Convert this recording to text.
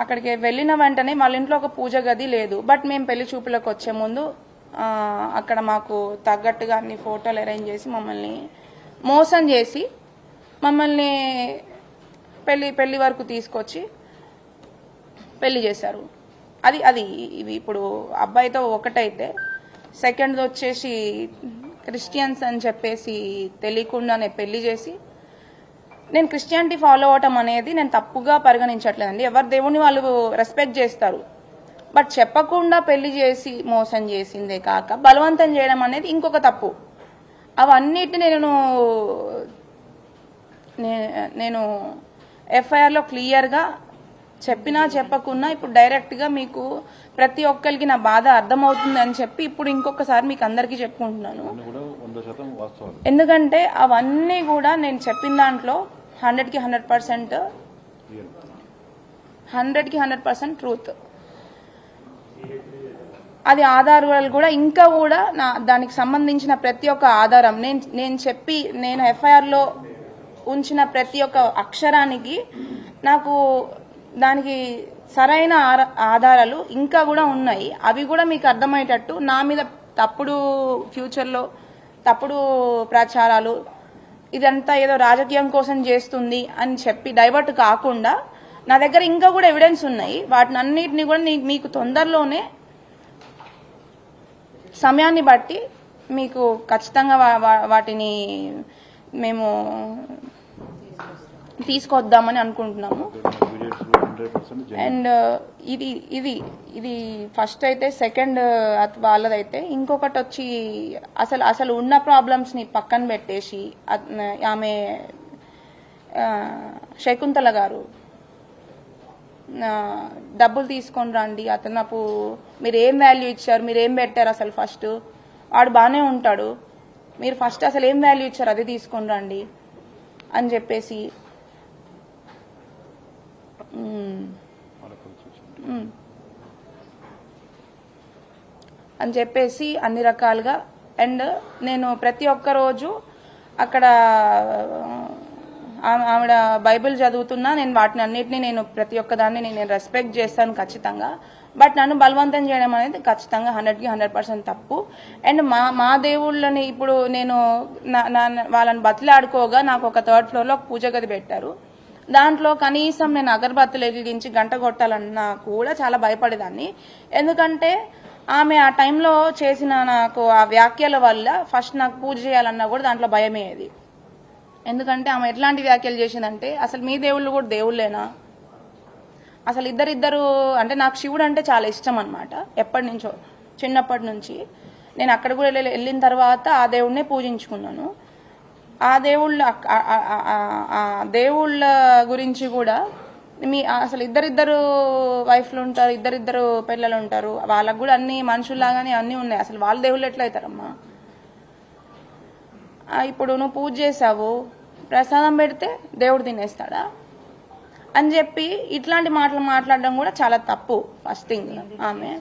అక్కడికి వెళ్ళిన వెంటనే వాళ్ళ ఇంట్లో ఒక పూజ గది లేదు. బట్ మేము పెళ్లి చూపులకు వచ్చే ముందు అక్కడ మాకు తగ్గట్టుగా అన్ని ఫోటోలు అరేంజ్ చేసి మమ్మల్ని మోసం చేసి మమ్మల్ని పెళ్లి వరకు తీసుకొచ్చి పెళ్లి చేశారు. అది ఇవి ఇప్పుడు అబ్బాయితో ఒకటైతే సెకండ్ వచ్చేసి క్రిస్టియన్స్ అని చెప్పేసి తెలియకుండానే పెళ్లి చేసి, నేను క్రిస్టియానిటీ ఫాలో అవటం అనేది నేను తప్పుగా పరిగణించట్లేదండి. ఎవరి దేవుని వాళ్ళు రెస్పెక్ట్ చేస్తారు. బట్ చెప్పకుండా పెళ్లి చేసి మోసం చేసిందే కాక బలవంతం చేయడం అనేది ఇంకొక తప్పు. అవన్నిటిని నేను ఎఫ్ఐఆర్లో క్లియర్గా చెప్పినా చెప్పకున్నా ఇప్పుడు డైరెక్ట్గా మీకు ప్రతి ఒక్కరికి నా బాధ అర్థమవుతుంది అని చెప్పి ఇప్పుడు ఇంకొకసారి మీకు అందరికీ చెప్పుకుంటున్నాను. ఎందుకంటే అవన్నీ కూడా నేను చెప్పిన దాంట్లో 100కి 100% ట్రూత్. అది ఆధారాలు కూడా ఇంకా కూడా దానికి సంబంధించిన ప్రతి ఒక్క ఆధారం నేను ఎఫ్ఐఆర్లో ఉంచిన ప్రతి ఒక్క అక్షరానికి నాకు దానికి సరైన ఆధారాలు ఇంకా కూడా ఉన్నాయి. అవి కూడా మీకు అర్థమయ్యేటట్టు నా మీద ఫ్యూచర్లో తప్పుడు ప్రచారాలు, ఇదంతా ఏదో రాజకీయం కోసం చేస్తుంది అని చెప్పి డైవర్ట్ కాకుండా నా దగ్గర ఇంకా కూడా ఎవిడెన్స్ ఉన్నాయి. వాటిని అన్నిటిని కూడా మీకు తొందరలోనే సమయాన్ని బట్టి మీకు ఖచ్చితంగా వాటిని మేము తీసుకొద్దామని అనుకుంటున్నాము. అండ్ ఇది ఫస్ట్ అయితే, సెకండ్ వాళ్ళదైతే, ఇంకొకటి వచ్చి అసలు ఉన్న ప్రాబ్లమ్స్ ని పక్కన పెట్టేసి ఆమె శకుంతల గారు డబ్బులు తీసుకొని రండి, అతను మీరు ఏం వాల్యూ ఇచ్చారు, మీరు ఏం పెట్టారు, అసలు ఫస్ట్ వాడు బాగానే ఉంటాడు, మీరు ఫస్ట్ అసలు ఏం వాల్యూ ఇచ్చారు అది తీసుకొని రండి అని చెప్పేసి అన్ని రకాలుగా. అండ్ నేను ప్రతి ఒక్క రోజు అక్కడ ఆవిడ బైబిల్ చదువుతున్నా, నేను వాటిని అన్నిటినీ నేను ప్రతి ఒక్కదాన్ని నేను రెస్పెక్ట్ చేస్తాను ఖచ్చితంగా. బట్ నన్ను బలవంతం చేయడం అనేది ఖచ్చితంగా 100కి 100% తప్పు. అండ్ మా దేవుళ్ళని ఇప్పుడు నేను వాళ్ళని బతిలాడుకోగా నాకు ఒక 3rd ఫ్లోర్లో పూజ గది పెట్టారు. దాంట్లో కనీసం నేను అగరబత్తులు వెలిగించి గంట కొట్టాలన్నా కూడా చాలా భయపడేదాన్ని. ఎందుకంటే ఆమె ఆ టైంలో చేసిన నాకు ఆ వ్యాఖ్యల వల్ల ఫస్ట్ నాకు పూజ చేయాలన్నా కూడా దాంట్లో భయమేది. ఎందుకంటే ఆమె ఎట్లాంటి వ్యాఖ్యలు చేసిందంటే, అసలు మీ దేవుళ్ళు కూడా దేవుళ్ళేనా, అసలు ఇద్దరు అంటే నాకు శివుడు అంటే చాలా ఇష్టం అనమాట. ఎప్పటి నుంచో, చిన్నప్పటి నుంచి. నేను అక్కడ కూడా వెళ్ళిన తర్వాత ఆ దేవుడినే పూజించుకున్నాను. ఆ దేవుళ్ళ గురించి కూడా అసలు ఇద్దరు వైఫ్లు ఉంటారు, ఇద్దరు పిల్లలు ఉంటారు, వాళ్ళకు కూడా అన్ని మనుషుల్లాగానే అన్నీ ఉన్నాయి. అసలు వాళ్ళ దేవుళ్ళు ఎట్లయితారమ్మా? ఇప్పుడు నువ్వు పూజ చేసావు, ప్రసాదం పెడితే దేవుడు తినేస్తాడా అని చెప్పి ఇట్లాంటి మాటలు మాట్లాడడం కూడా చాలా తప్పు. ఫస్ట్ థింగ్ ఆమె